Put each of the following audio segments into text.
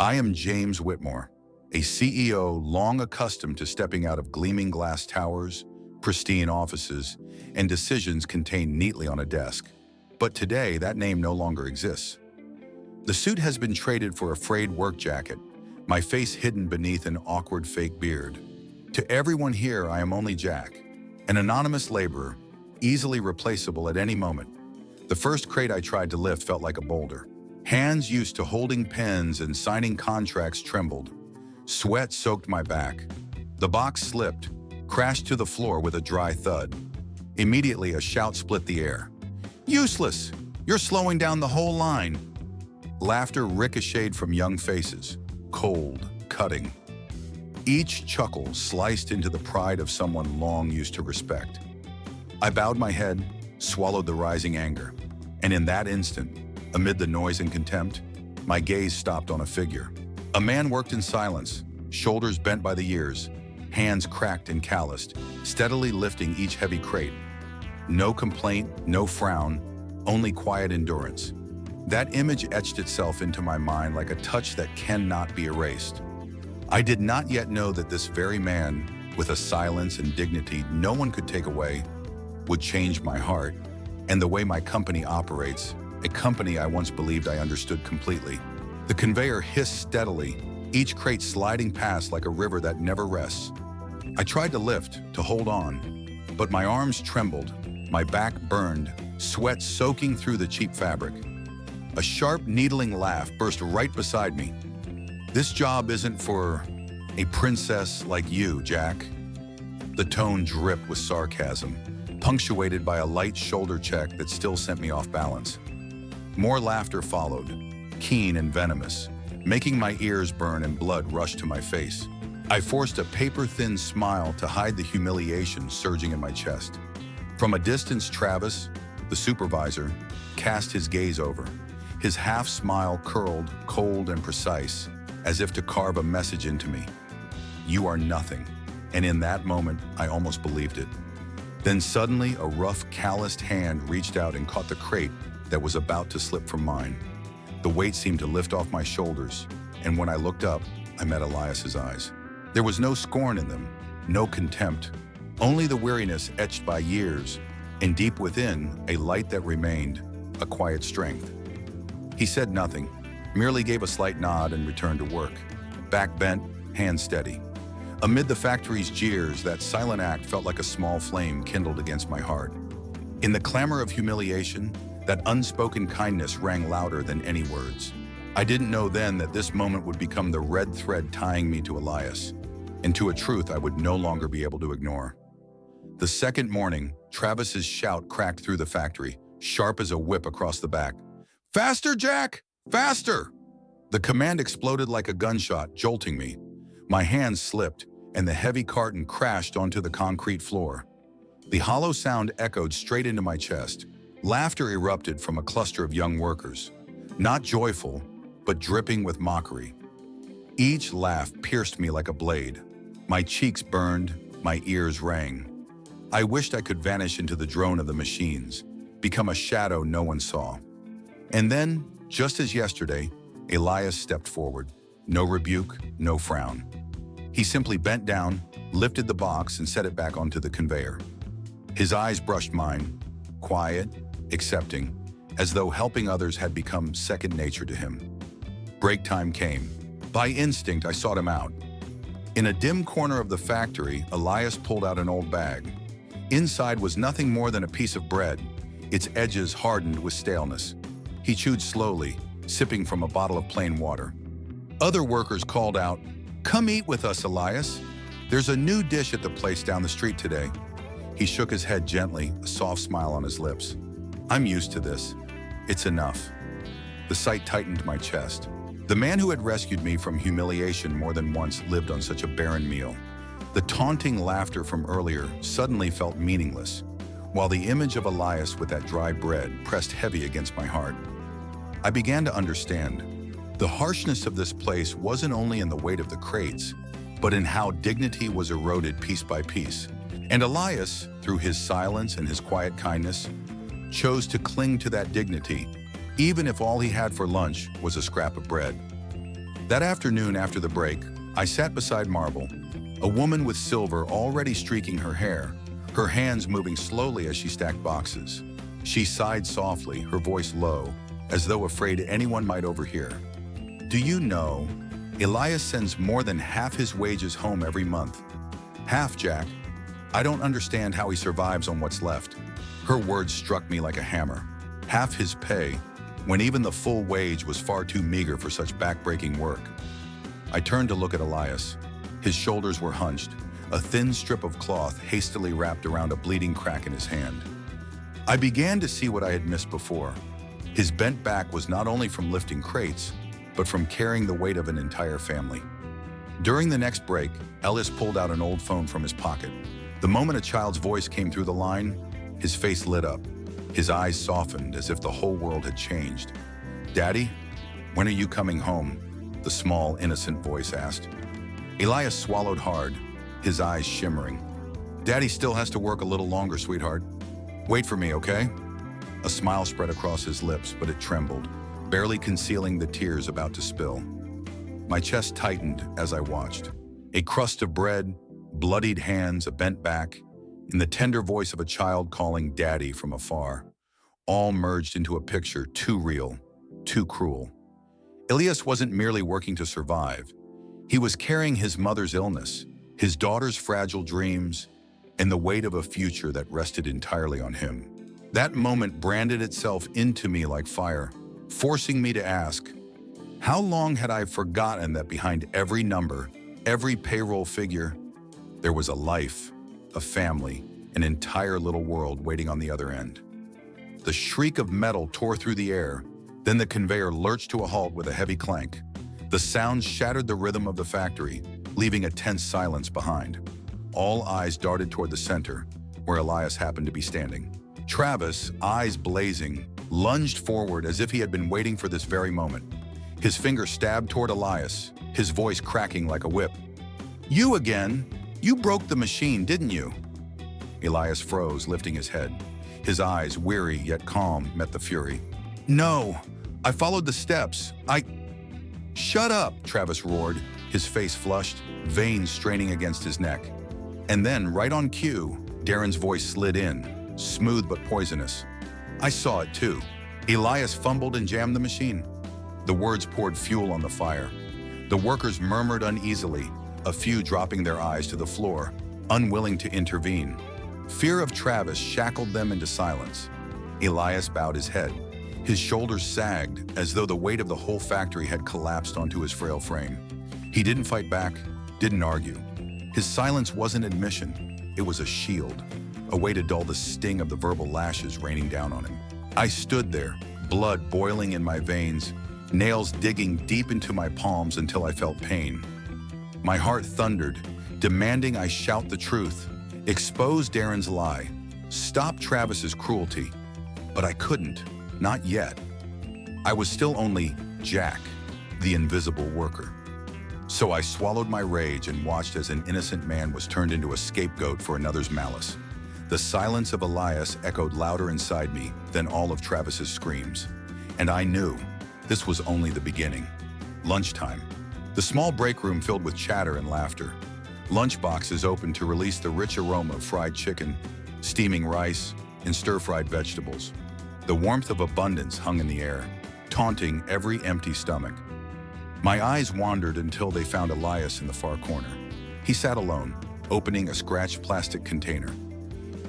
I am James Whitmore, a CEO long accustomed to stepping out of gleaming glass towers, pristine offices, and decisions contained neatly on a desk. But today, that name no longer exists. The suit has been traded for a frayed work jacket, my face hidden beneath an awkward fake beard. To everyone here, I am only Jack, an anonymous laborer, easily replaceable at any moment. The first crate I tried to lift felt like a boulder. Hands used to holding pens and signing contracts trembled. Sweat soaked my back. The box slipped, crashed to the floor with a dry thud. Immediately, a shout split the air. "Useless! You're slowing down the whole line!" Laughter ricocheted from young faces, cold, cutting. Each chuckle sliced into the pride of someone long used to respect. I bowed my head, swallowed the rising anger, and in that instant, amid the noise and contempt, my gaze stopped on a figure. A man worked in silence, shoulders bent by the years, hands cracked and calloused, steadily lifting each heavy crate. No complaint, no frown, only quiet endurance. That image etched itself into my mind like a touch that cannot be erased. I did not yet know that this very man, with a silence and dignity no one could take away, would change my heart and the way my company operates, a company I once believed I understood completely. The conveyor hissed steadily, each crate sliding past like a river that never rests. I tried to lift, to hold on, but my arms trembled, my back burned, sweat soaking through the cheap fabric. A sharp, needling laugh burst right beside me. "This job isn't for a princess like you, Jack." The tone dripped with sarcasm, punctuated by a light shoulder check that still sent me off balance. More laughter followed, keen and venomous, making my ears burn and blood rush to my face. I forced a paper-thin smile to hide the humiliation surging in my chest. From a distance, Travis, the supervisor, cast his gaze over. His half-smile curled, cold and precise, as if to carve a message into me. "You are nothing." And in that moment, I almost believed it. Then suddenly, a rough, calloused hand reached out and caught the crate that was about to slip from mine. The weight seemed to lift off my shoulders, and when I looked up, I met Elias's eyes. There was no scorn in them, no contempt, only the weariness etched by years, and deep within, a light that remained, a quiet strength. He said nothing, merely gave a slight nod and returned to work, back bent, hand steady. Amid the factory's jeers, that silent act felt like a small flame kindled against my heart. In the clamor of humiliation, that unspoken kindness rang louder than any words. I didn't know then that this moment would become the red thread tying me to Elias, and to a truth I would no longer be able to ignore. The second morning, Travis's shout cracked through the factory, sharp as a whip across the back. "Faster, Jack! Faster!" The command exploded like a gunshot, jolting me. My hands slipped, and the heavy carton crashed onto the concrete floor. The hollow sound echoed straight into my chest. Laughter erupted from a cluster of young workers, not joyful, but dripping with mockery. Each laugh pierced me like a blade. My cheeks burned, my ears rang. I wished I could vanish into the drone of the machines, become a shadow no one saw. And then, just as yesterday, Elias stepped forward. No rebuke, no frown. He simply bent down, lifted the box, and set it back onto the conveyor. His eyes brushed mine, quiet, accepting, as though helping others had become second nature to him. Break time came. By instinct, I sought him out. In a dim corner of the factory, Elias pulled out an old bag. Inside was nothing more than a piece of bread, its edges hardened with staleness. He chewed slowly, sipping from a bottle of plain water. Other workers called out, "Come eat with us, Elias. There's a new dish at the place down the street today." He shook his head gently, a soft smile on his lips. "I'm used to this. It's enough." The sight tightened my chest. The man who had rescued me from humiliation more than once lived on such a barren meal. The taunting laughter from earlier suddenly felt meaningless, while the image of Elias with that dry bread pressed heavy against my heart. I began to understand. The harshness of this place wasn't only in the weight of the crates, but in how dignity was eroded piece by piece. And Elias, through his silence and his quiet kindness, chose to cling to that dignity, even if all he had for lunch was a scrap of bread. That afternoon after the break, I sat beside Marble, a woman with silver already streaking her hair, her hands moving slowly as she stacked boxes. She sighed softly, her voice low, as though afraid anyone might overhear. Do you know, Elias sends more than half his wages home every month. Half, Jack. I don't understand how he survives on what's left. Her words struck me like a hammer. Half his pay, when even the full wage was far too meager for such backbreaking work. I turned to look at Elias. His shoulders were hunched, a thin strip of cloth hastily wrapped around a bleeding crack in his hand. I began to see what I had missed before. His bent back was not only from lifting crates, but from carrying the weight of an entire family. During the next break, Elias pulled out an old phone from his pocket. The moment a child's voice came through the line, his face lit up. His eyes softened as if the whole world had changed. Daddy, when are you coming home? The small, innocent voice asked. Elias swallowed hard, his eyes shimmering. Daddy still has to work a little longer, sweetheart. Wait for me, okay? A smile spread across his lips, but it trembled, barely concealing the tears about to spill. My chest tightened as I watched. A crust of bread, bloodied hands, a bent back, and the tender voice of a child calling Daddy from afar, all merged into a picture too real, too cruel. Elias wasn't merely working to survive. He was carrying his mother's illness, his daughter's fragile dreams, and the weight of a future that rested entirely on him. That moment branded itself into me like fire, forcing me to ask, how long had I forgotten that behind every number, every payroll figure, there was a life, a family, an entire little world waiting on the other end? The shriek of metal tore through the air, then the conveyor lurched to a halt with a heavy clank. The sound shattered the rhythm of the factory, leaving a tense silence behind. All eyes darted toward the center, where Elias happened to be standing. Travis, eyes blazing, lunged forward as if he had been waiting for this very moment. His finger stabbed toward Elias, his voice cracking like a whip. You again? You broke the machine, didn't you? Elias froze, lifting his head. His eyes, weary yet calm, met the fury. No, I followed the steps. Shut up, Travis roared, his face flushed, veins straining against his neck. And then, right on cue, Darren's voice slid in, smooth but poisonous. I saw it too. Elias fumbled and jammed the machine. The words poured fuel on the fire. The workers murmured uneasily, a few dropping their eyes to the floor, unwilling to intervene. Fear of Travis shackled them into silence. Elias bowed his head. His shoulders sagged, as though the weight of the whole factory had collapsed onto his frail frame. He didn't fight back, didn't argue. His silence wasn't admission, it was a shield, a way to dull the sting of the verbal lashes raining down on him. I stood there, blood boiling in my veins, nails digging deep into my palms until I felt pain. My heart thundered, demanding I shout the truth, expose Darren's lie, stop Travis's cruelty. But I couldn't, not yet. I was still only Jack, the invisible worker. So I swallowed my rage and watched as an innocent man was turned into a scapegoat for another's malice. The silence of Elias echoed louder inside me than all of Travis's screams. And I knew this was only the beginning. Lunchtime. The small break room filled with chatter and laughter. Lunchboxes opened to release the rich aroma of fried chicken, steaming rice, and stir-fried vegetables. The warmth of abundance hung in the air, taunting every empty stomach. My eyes wandered until they found Elias in the far corner. He sat alone, opening a scratched plastic container.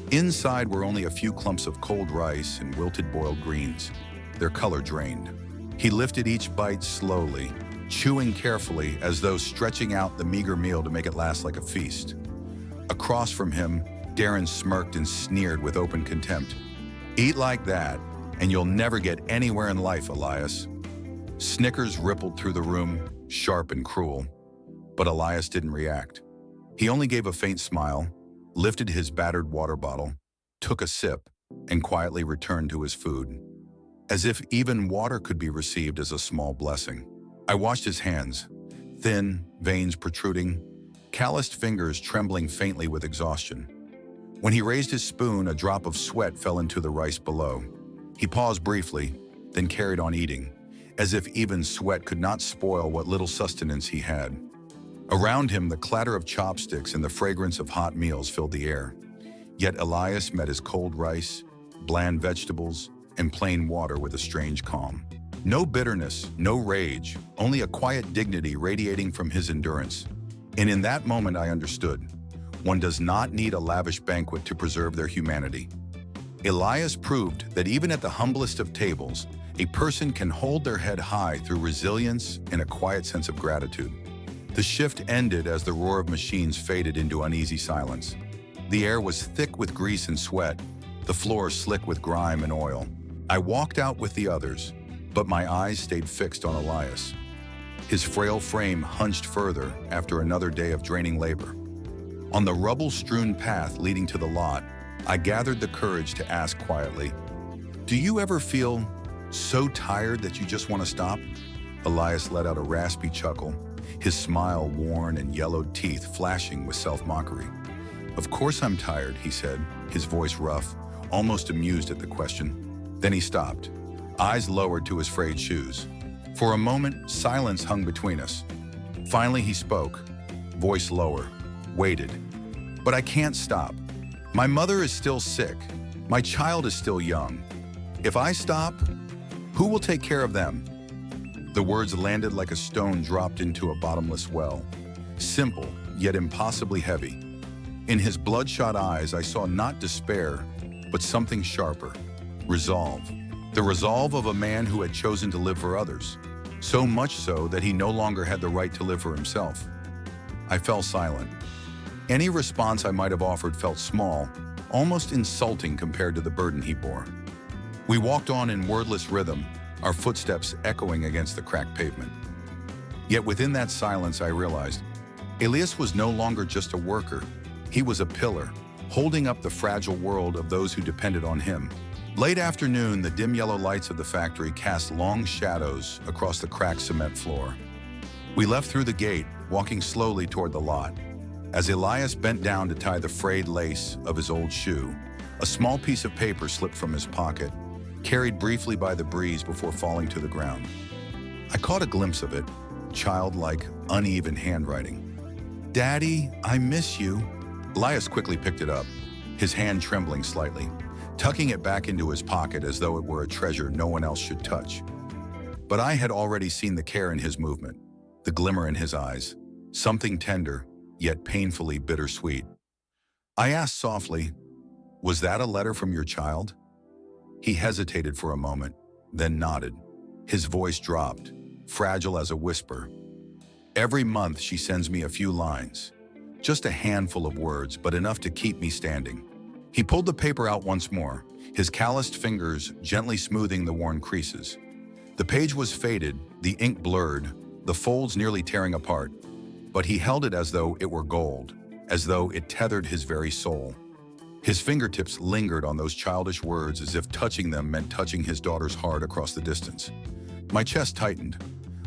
Inside were only a few clumps of cold rice and wilted boiled greens, their color drained. He lifted each bite slowly, chewing carefully as though stretching out the meager meal to make it last like a feast. Across from him, Darren smirked and sneered with open contempt. Eat like that, and you'll never get anywhere in life, Elias. Snickers rippled through the room, sharp and cruel. But Elias didn't react. He only gave a faint smile, lifted his battered water bottle, took a sip, and quietly returned to his food. As if even water could be received as a small blessing. I watched his hands, thin, veins protruding, calloused fingers trembling faintly with exhaustion. When he raised his spoon, a drop of sweat fell into the rice below. He paused briefly, then carried on eating, as if even sweat could not spoil what little sustenance he had. Around him, the clatter of chopsticks and the fragrance of hot meals filled the air. Yet Elias met his cold rice, bland vegetables, and plain water with a strange calm. No bitterness, no rage, only a quiet dignity radiating from his endurance. And in that moment I understood. One does not need a lavish banquet to preserve their humanity. Elias proved that even at the humblest of tables, a person can hold their head high through resilience and a quiet sense of gratitude. The shift ended as the roar of machines faded into uneasy silence. The air was thick with grease and sweat, the floor slick with grime and oil. I walked out with the others, but my eyes stayed fixed on Elias. His frail frame hunched further after another day of draining labor. On the rubble-strewn path leading to the lot, I gathered the courage to ask quietly, "Do you ever feel so tired that you just want to stop?" Elias let out a raspy chuckle, his smile worn and yellowed teeth flashing with self-mockery. "Of course I'm tired," he said, his voice rough, almost amused at the question. Then he stopped, eyes lowered to his frayed shoes. For a moment, silence hung between us. Finally he spoke, voice lower, waited. "But I can't stop. My mother is still sick. My child is still young. If I stop, who will take care of them?" The words landed like a stone dropped into a bottomless well. Simple, yet impossibly heavy. In his bloodshot eyes, I saw not despair, but something sharper. Resolve. The resolve of a man who had chosen to live for others. So much so that he no longer had the right to live for himself. I fell silent. Any response I might have offered felt small, almost insulting compared to the burden he bore. We walked on in wordless rhythm, our footsteps echoing against the cracked pavement. Yet within that silence I realized, Elias was no longer just a worker. He was a pillar, holding up the fragile world of those who depended on him. Late afternoon, the dim yellow lights of the factory cast long shadows across the cracked cement floor. We left through the gate, walking slowly toward the lot. As Elias bent down to tie the frayed lace of his old shoe, a small piece of paper slipped from his pocket, carried briefly by the breeze before falling to the ground. I caught a glimpse of it, childlike, uneven handwriting. "Daddy, I miss you." Elias quickly picked it up, his hand trembling slightly, tucking it back into his pocket as though it were a treasure no one else should touch. But I had already seen the care in his movement, the glimmer in his eyes, something tender, yet painfully bittersweet. I asked softly, "Was that a letter from your child?" He hesitated for a moment, then nodded. His voice dropped, fragile as a whisper. "Every month she sends me a few lines. Just a handful of words, but enough to keep me standing." He pulled the paper out once more, his calloused fingers gently smoothing the worn creases. The page was faded, the ink blurred, the folds nearly tearing apart, but he held it as though it were gold, as though it tethered his very soul. His fingertips lingered on those childish words as if touching them meant touching his daughter's heart across the distance. My chest tightened.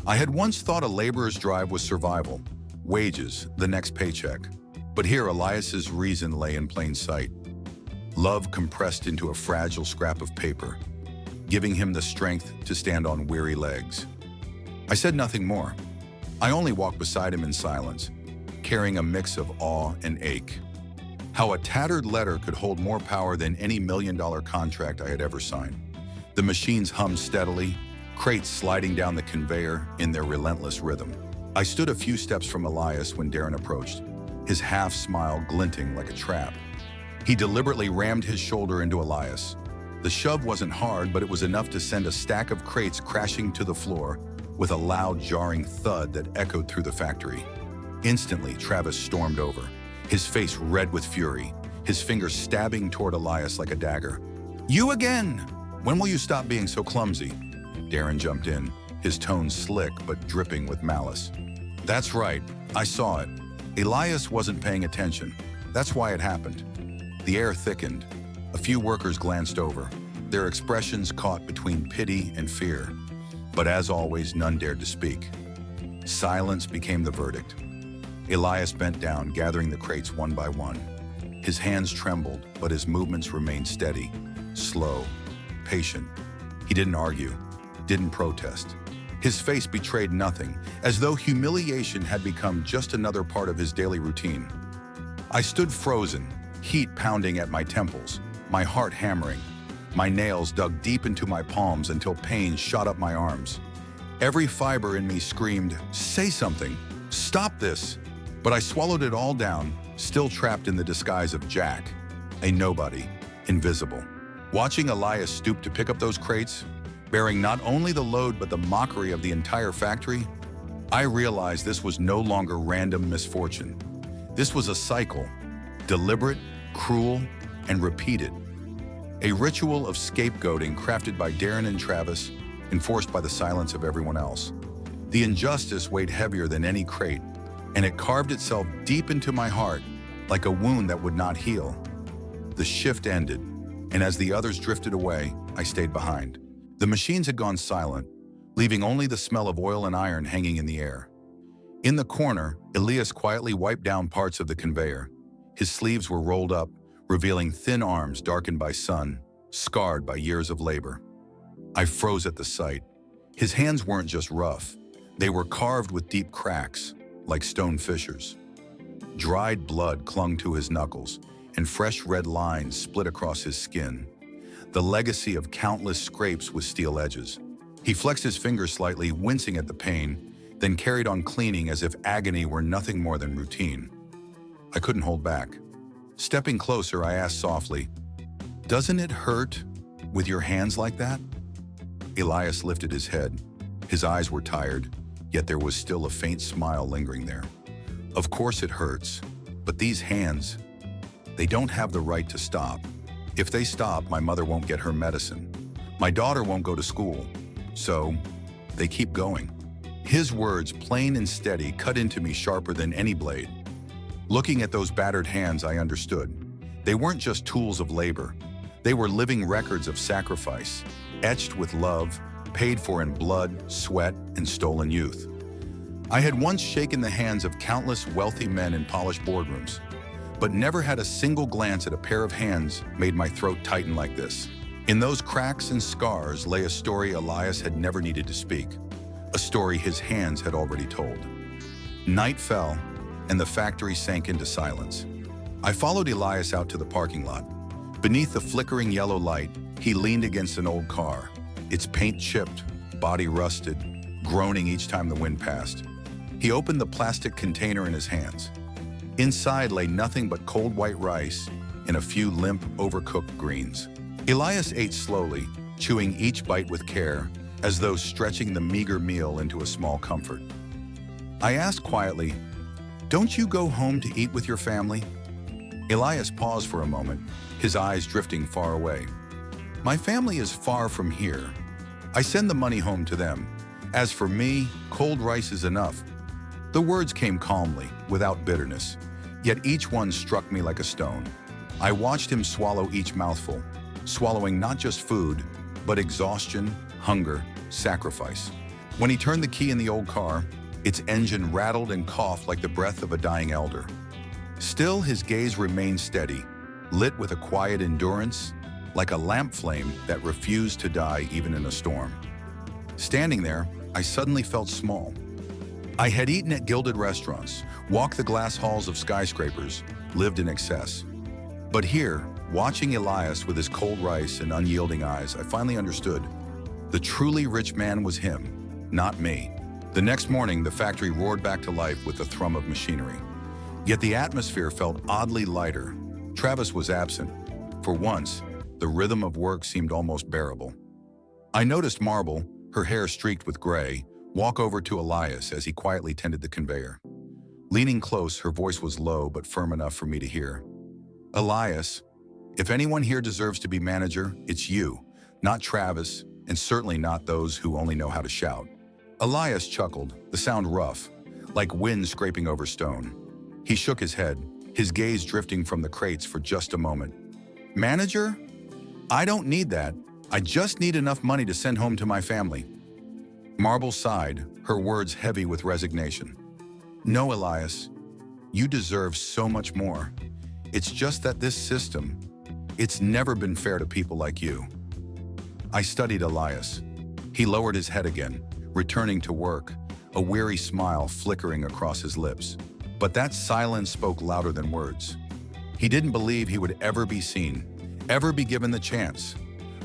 I had once thought a laborer's drive was survival, wages, the next paycheck. But here Elias's reason lay in plain sight. Love compressed into a fragile scrap of paper, giving him the strength to stand on weary legs. I said nothing more. I only walked beside him in silence, carrying a mix of awe and ache. How a tattered letter could hold more power than any million-dollar contract I had ever signed. The machines hummed steadily, crates sliding down the conveyor in their relentless rhythm. I stood a few steps from Elias when Darren approached, his half-smile glinting like a trap. He deliberately rammed his shoulder into Elias. The shove wasn't hard, but it was enough to send a stack of crates crashing to the floor with a loud, jarring thud that echoed through the factory. Instantly, Travis stormed over, his face red with fury, his fingers stabbing toward Elias like a dagger. "You again! When will you stop being so clumsy?" Darren jumped in, his tone slick but dripping with malice. "That's right, I saw it. Elias wasn't paying attention. That's why it happened." The air thickened. A few workers glanced over, their expressions caught between pity and fear. But as always, none dared to speak. Silence became the verdict. Elias bent down, gathering the crates one by one. His hands trembled, but his movements remained steady, slow, patient. He didn't argue, didn't protest. His face betrayed nothing, as though humiliation had become just another part of his daily routine. I stood frozen, heat pounding at my temples, my heart hammering. My nails dug deep into my palms until pain shot up my arms. Every fiber in me screamed, "Say something! Stop this!" But I swallowed it all down, still trapped in the disguise of Jack, a nobody, invisible. Watching Elias stoop to pick up those crates, bearing not only the load but the mockery of the entire factory, I realized this was no longer random misfortune. This was a cycle, deliberate, cruel, and repeated. A ritual of scapegoating crafted by Darren and Travis, enforced by the silence of everyone else. The injustice weighed heavier than any crate, and it carved itself deep into my heart like a wound that would not heal. The shift ended, and as the others drifted away, I stayed behind. The machines had gone silent, leaving only the smell of oil and iron hanging in the air. In the corner, Elias quietly wiped down parts of the conveyor. His sleeves were rolled up, revealing thin arms darkened by sun, scarred by years of labor. I froze at the sight. His hands weren't just rough. They were carved with deep cracks, like stone fissures. Dried blood clung to his knuckles, and fresh red lines split across his skin, the legacy of countless scrapes with steel edges. He flexed his fingers slightly, wincing at the pain, then carried on cleaning as if agony were nothing more than routine. I couldn't hold back. Stepping closer, I asked softly, "Doesn't it hurt with your hands like that?" Elias lifted his head. His eyes were tired, yet there was still a faint smile lingering there. "Of course it hurts, but these hands, they don't have the right to stop. If they stop, my mother won't get her medicine. My daughter won't go to school. So, they keep going." His words, plain and steady, cut into me sharper than any blade. Looking at those battered hands, I understood. They weren't just tools of labor. They were living records of sacrifice, etched with love, paid for in blood, sweat, and stolen youth. I had once shaken the hands of countless wealthy men in polished boardrooms, but never had a single glance at a pair of hands made my throat tighten like this. In those cracks and scars lay a story Elias had never needed to speak, a story his hands had already told. Night fell, and the factory sank into silence. I followed Elias out to the parking lot. Beneath the flickering yellow light, he leaned against an old car, its paint chipped, body rusted, groaning each time the wind passed. He opened the plastic container in his hands. Inside lay nothing but cold white rice and a few limp, overcooked greens. Elias ate slowly, chewing each bite with care, as though stretching the meager meal into a small comfort. I asked quietly, "Don't you go home to eat with your family?" Elias paused for a moment, his eyes drifting far away. "My family is far from here. I send the money home to them. As for me, cold rice is enough." The words came calmly, without bitterness, yet each one struck me like a stone. I watched him swallow each mouthful, swallowing not just food, but exhaustion, hunger, sacrifice. When he turned the key in the old car, its engine rattled and coughed like the breath of a dying elder. Still, his gaze remained steady, lit with a quiet endurance, like a lamp flame that refused to die even in a storm. Standing there, I suddenly felt small. I had eaten at gilded restaurants, walked the glass halls of skyscrapers, lived in excess. But here, watching Elias with his cold rice and unyielding eyes, I finally understood. The truly rich man was him, not me. The next morning, the factory roared back to life with the thrum of machinery. Yet the atmosphere felt oddly lighter. Travis was absent. For once, the rhythm of work seemed almost bearable. I noticed Marble, her hair streaked with gray, walk over to Elias as he quietly tended the conveyor. Leaning close, her voice was low but firm enough for me to hear. "Elias, if anyone here deserves to be manager, it's you, not Travis, and certainly not those who only know how to shout." Elias chuckled, the sound rough, like wind scraping over stone. He shook his head, his gaze drifting from the crates for just a moment. "Manager? I don't need that. I just need enough money to send home to my family." Marble sighed, her words heavy with resignation. "No, Elias, you deserve so much more. It's just that this system, it's never been fair to people like you." I studied Elias. He lowered his head again, returning to work, a weary smile flickering across his lips. But that silence spoke louder than words. He didn't believe he would ever be seen, ever be given the chance.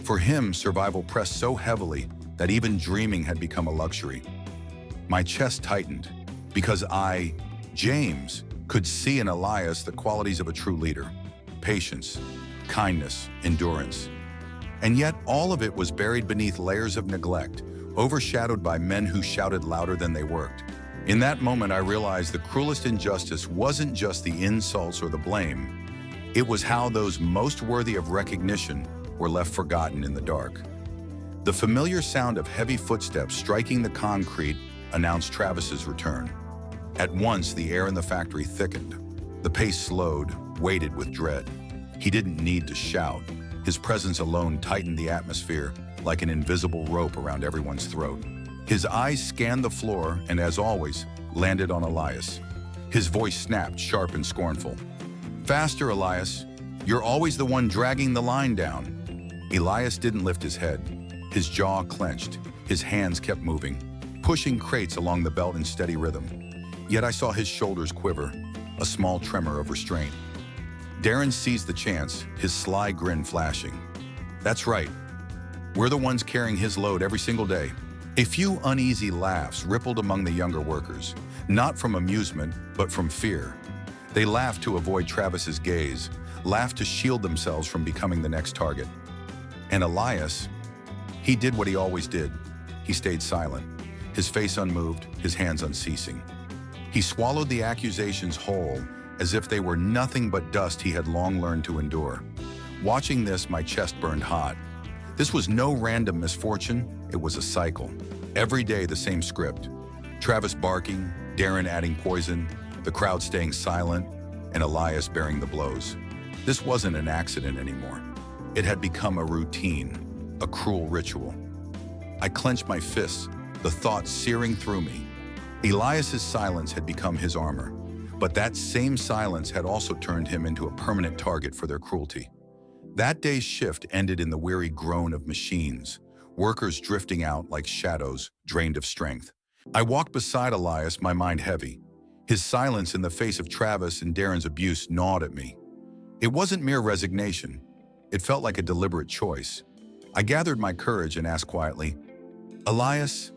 For him, survival pressed so heavily that even dreaming had become a luxury. My chest tightened because I, James, could see in Elias the qualities of a true leader: patience, kindness, endurance. And yet all of it was buried beneath layers of neglect, overshadowed by men who shouted louder than they worked. In that moment, I realized the cruelest injustice wasn't just the insults or the blame. It was how those most worthy of recognition were left forgotten in the dark. The familiar sound of heavy footsteps striking the concrete announced Travis's return. At once, the air in the factory thickened. The pace slowed, weighted with dread. He didn't need to shout. His presence alone tightened the atmosphere like an invisible rope around everyone's throat. His eyes scanned the floor and, as always, landed on Elias. His voice snapped, sharp and scornful. "Faster, Elias. You're always the one dragging the line down." Elias didn't lift his head. His jaw clenched. His hands kept moving, pushing crates along the belt in steady rhythm. Yet I saw his shoulders quiver, a small tremor of restraint. Darren seized the chance, his sly grin flashing. "That's right. We're the ones carrying his load every single day." A few uneasy laughs rippled among the younger workers, not from amusement, but from fear. They laughed to avoid Travis's gaze, laughed to shield themselves from becoming the next target. And Elias, he did what he always did. He stayed silent, his face unmoved, his hands unceasing. He swallowed the accusations whole, as if they were nothing but dust he had long learned to endure. Watching this, my chest burned hot. This was no random misfortune, it was a cycle. Every day the same script. Travis barking, Darren adding poison, the crowd staying silent, and Elias bearing the blows. This wasn't an accident anymore. It had become a routine, a cruel ritual. I clenched my fists, the thoughts searing through me. Elias's silence had become his armor, but that same silence had also turned him into a permanent target for their cruelty. That day's shift ended in the weary groan of machines, workers drifting out like shadows, drained of strength. I walked beside Elias, my mind heavy. His silence in the face of Travis and Darren's abuse gnawed at me. It wasn't mere resignation. It felt like a deliberate choice. I gathered my courage and asked quietly, "Elias,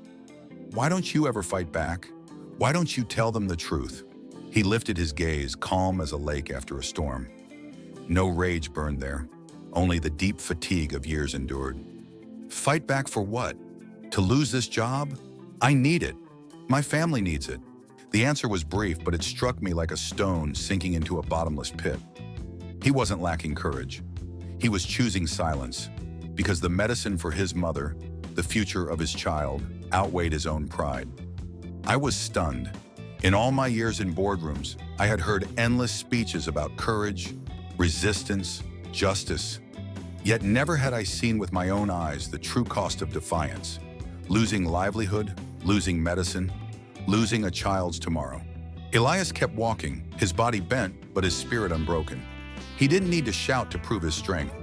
why don't you ever fight back? Why don't you tell them the truth?" He lifted his gaze, calm as a lake after a storm. No rage burned there, only the deep fatigue of years endured. "Fight back for what? To lose this job? I need it. My family needs it." The answer was brief, but it struck me like a stone sinking into a bottomless pit. He wasn't lacking courage. He was choosing silence, because the medicine for his mother, the future of his child, outweighed his own pride. I was stunned. In all my years in boardrooms, I had heard endless speeches about courage, resistance, justice. Yet never had I seen with my own eyes the true cost of defiance. Losing livelihood, losing medicine, losing a child's tomorrow. Elias kept walking, his body bent, but his spirit unbroken. He didn't need to shout to prove his strength.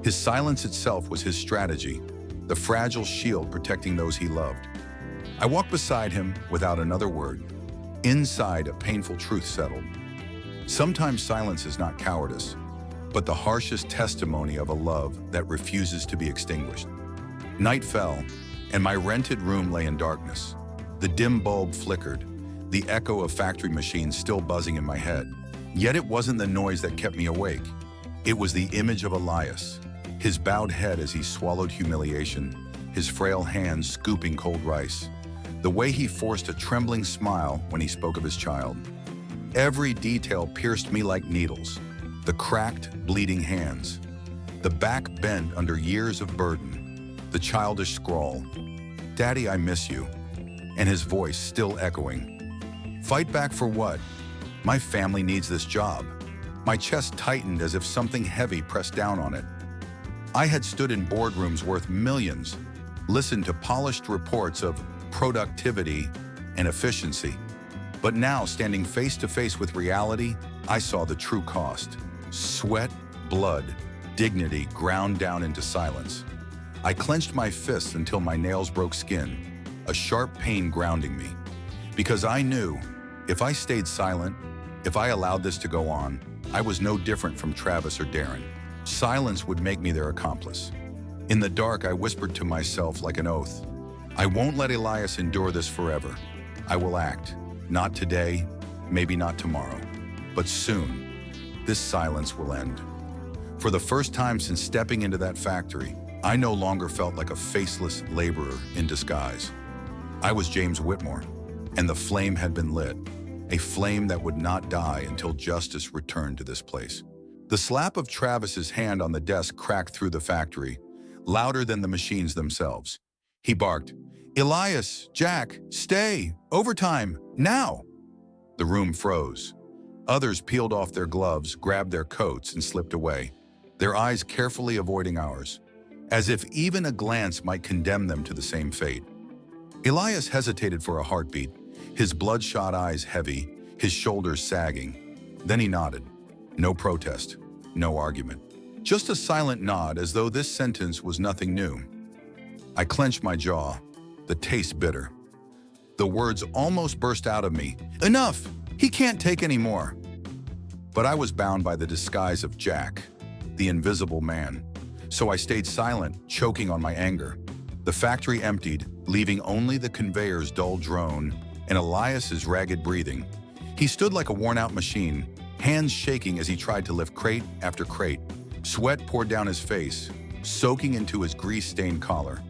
His silence itself was his strategy, the fragile shield protecting those he loved. I walked beside him without another word. Inside, a painful truth settled. Sometimes silence is not cowardice, but the harshest testimony of a love that refuses to be extinguished. Night fell, and my rented room lay in darkness. The dim bulb flickered, the echo of factory machines still buzzing in my head. Yet it wasn't the noise that kept me awake. It was the image of Elias, his bowed head as he swallowed humiliation, his frail hands scooping cold rice, the way he forced a trembling smile when he spoke of his child. Every detail pierced me like needles. The cracked, bleeding hands, the back bent under years of burden, the childish scrawl, "Daddy, I miss you," and his voice still echoing. Fight back for what? My family needs this job. My chest tightened as if something heavy pressed down on it. I had stood in boardrooms worth millions, listened to polished reports of productivity and efficiency. But now, standing face to face with reality, I saw the true cost. Sweat, blood, dignity ground down into silence. I clenched my fists until my nails broke skin, a sharp pain grounding me. Because I knew, if I stayed silent, if I allowed this to go on, I was no different from Travis or Darren. Silence would make me their accomplice. In the dark, I whispered to myself like an oath, I won't let Elias endure this forever. I will act. Not today, maybe not tomorrow, but soon. This silence will end. For the first time since stepping into that factory, I no longer felt like a faceless laborer in disguise. I was James Whitmore, and the flame had been lit, a flame that would not die until justice returned to this place. The slap of Travis's hand on the desk cracked through the factory, louder than the machines themselves. He barked, Elias, Jack, stay, overtime, now! The room froze. Others peeled off their gloves, grabbed their coats, and slipped away, their eyes carefully avoiding ours, as if even a glance might condemn them to the same fate. Elias hesitated for a heartbeat, his bloodshot eyes heavy, his shoulders sagging. Then he nodded. No protest, no argument. Just a silent nod, as though this sentence was nothing new. I clenched my jaw, the taste bitter. The words almost burst out of me. Enough! He can't take any more. But I was bound by the disguise of Jack, the invisible man. So I stayed silent, choking on my anger. The factory emptied, leaving only the conveyor's dull drone and Elias's ragged breathing. He stood like a worn-out machine, hands shaking as he tried to lift crate after crate. Sweat poured down his face, soaking into his grease-stained collar.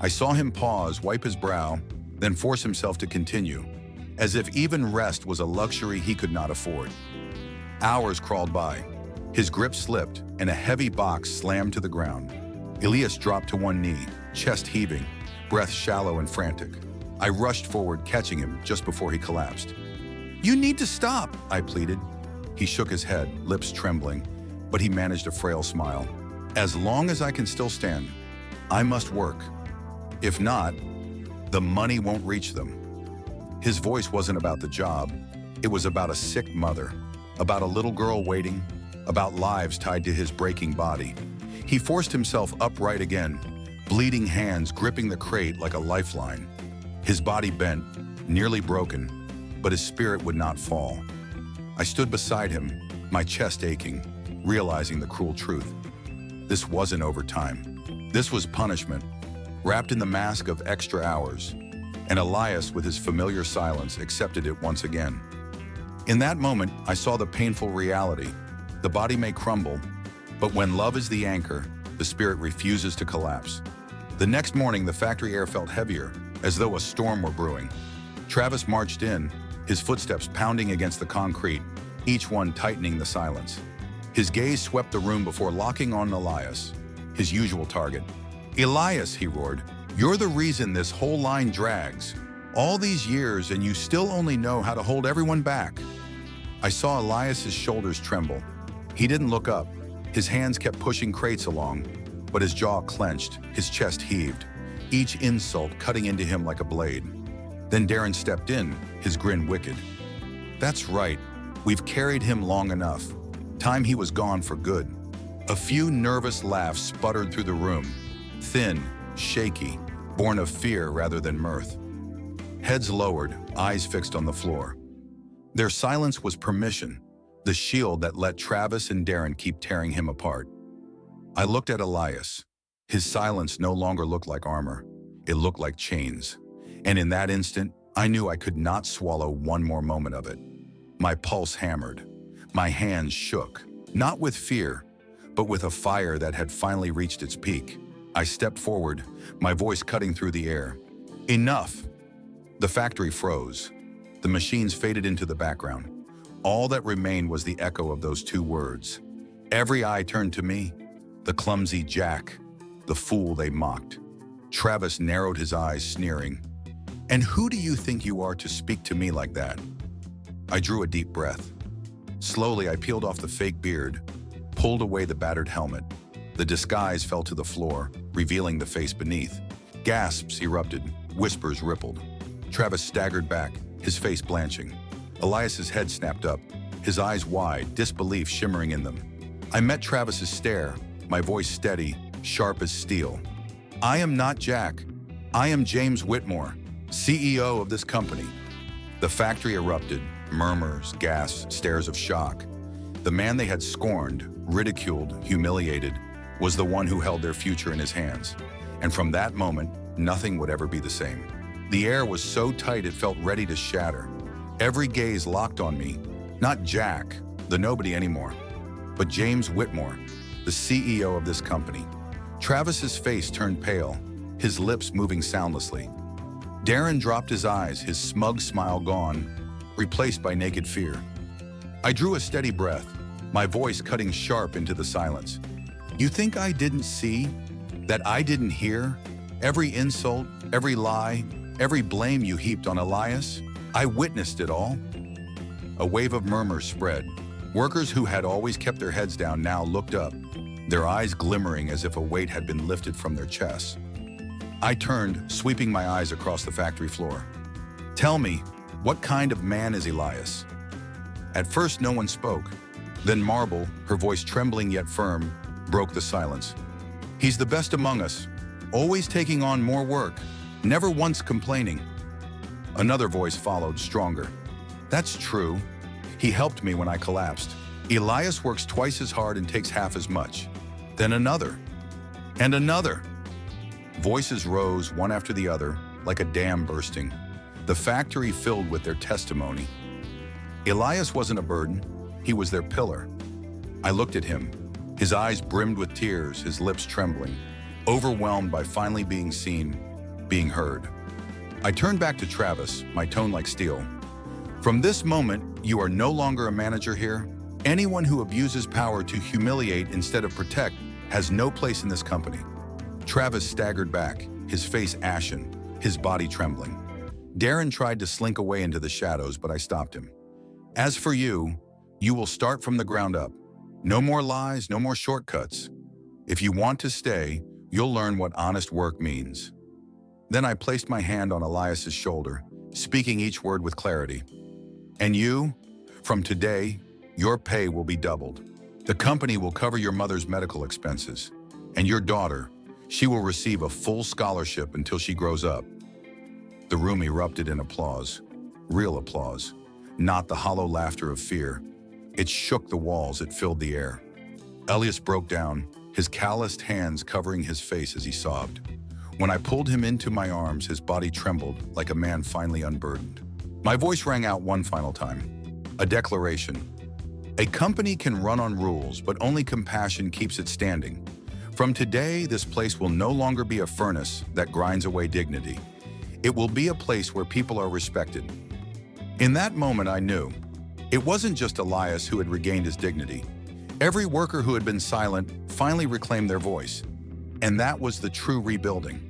I saw him pause, wipe his brow, then force himself to continue, as if even rest was a luxury he could not afford. Hours crawled by. His grip slipped, and a heavy box slammed to the ground. Elias dropped to one knee, chest heaving, breath shallow and frantic. I rushed forward, catching him just before he collapsed. You need to stop, I pleaded. He shook his head, lips trembling, but he managed a frail smile. As long as I can still stand, I must work. If not, the money won't reach them. His voice wasn't about the job. It was about a sick mother, about a little girl waiting, about lives tied to his breaking body. He forced himself upright again, bleeding hands gripping the crate like a lifeline. His body bent, nearly broken, but his spirit would not fall. I stood beside him, my chest aching, realizing the cruel truth. This wasn't overtime. This was punishment, wrapped in the mask of extra hours. And Elias, with his familiar silence, accepted it once again. In that moment, I saw the painful reality. The body may crumble, but when love is the anchor, the spirit refuses to collapse. The next morning, the factory air felt heavier, as though a storm were brewing. Travis marched in, his footsteps pounding against the concrete, each one tightening the silence. His gaze swept the room before locking on Elias, his usual target. Elias, he roared, you're the reason this whole line drags. All these years and you still only know how to hold everyone back. I saw Elias's shoulders tremble. He didn't look up. His hands kept pushing crates along, but his jaw clenched, his chest heaved, each insult cutting into him like a blade. Then Darren stepped in, his grin wicked. That's right, we've carried him long enough. Time he was gone for good. A few nervous laughs sputtered through the room, thin, shaky, born of fear rather than mirth. Heads lowered, eyes fixed on the floor. Their silence was permission, the shield that let Travis and Darren keep tearing him apart. I looked at Elias. His silence no longer looked like armor. It looked like chains. And in that instant, I knew I could not swallow one more moment of it. My pulse hammered. My hands shook, not with fear, but with a fire that had finally reached its peak. I stepped forward, my voice cutting through the air. Enough! The factory froze. The machines faded into the background. All that remained was the echo of those two words. Every eye turned to me, the clumsy Jack, the fool they mocked. Travis narrowed his eyes, sneering. And who do you think you are to speak to me like that? I drew a deep breath. Slowly, I peeled off the fake beard, pulled away the battered helmet. The disguise fell to the floor, revealing the face beneath. Gasps erupted, whispers rippled. Travis staggered back, his face blanching. Elias's head snapped up, his eyes wide, disbelief shimmering in them. I met Travis's stare, my voice steady, sharp as steel. I am not Jack. I am James Whitmore, CEO of this company. The factory erupted, murmurs, gasps, stares of shock. The man they had scorned, ridiculed, humiliated, was the one who held their future in his hands. And from that moment, nothing would ever be the same. The air was so tight it felt ready to shatter. Every gaze locked on me, not Jack, the nobody anymore, but James Whitmore, the CEO of this company. Travis's face turned pale, his lips moving soundlessly. Darren dropped his eyes, his smug smile gone, replaced by naked fear. I drew a steady breath, my voice cutting sharp into the silence. You think I didn't see? That I didn't hear? Every insult, every lie, every blame you heaped on Elias? I witnessed it all. A wave of murmurs spread. Workers who had always kept their heads down now looked up, their eyes glimmering as if a weight had been lifted from their chests. I turned, sweeping my eyes across the factory floor. Tell me, what kind of man is Elias? At first, no one spoke. Then Marble, her voice trembling yet firm, broke the silence. He's the best among us, always taking on more work, never once complaining. Another voice followed, stronger. That's true. He helped me when I collapsed. Elias works twice as hard and takes half as much. Then another. And another. Voices rose one after the other, like a dam bursting. The factory filled with their testimony. Elias wasn't a burden, he was their pillar. I looked at him, his eyes brimmed with tears, his lips trembling, overwhelmed by finally being seen, being heard. I turned back to Travis, my tone like steel. From this moment, you are no longer a manager here. Anyone who abuses power to humiliate instead of protect has no place in this company. Travis staggered back, his face ashen, his body trembling. Darren tried to slink away into the shadows, but I stopped him. As for you, you will start from the ground up. No more lies, no more shortcuts. If you want to stay, you'll learn what honest work means. Then I placed my hand on Elias's shoulder, speaking each word with clarity. And you, from today, your pay will be doubled. The company will cover your mother's medical expenses. And your daughter, she will receive a full scholarship until she grows up. The room erupted in applause, real applause, not the hollow laughter of fear. It shook the walls, it filled the air. Elias broke down, his calloused hands covering his face as he sobbed. When I pulled him into my arms, his body trembled like a man finally unburdened. My voice rang out one final time. A declaration. A company can run on rules, but only compassion keeps it standing. From today, this place will no longer be a furnace that grinds away dignity. It will be a place where people are respected. In that moment, I knew. It wasn't just Elias who had regained his dignity. Every worker who had been silent finally reclaimed their voice. And that was the true rebuilding.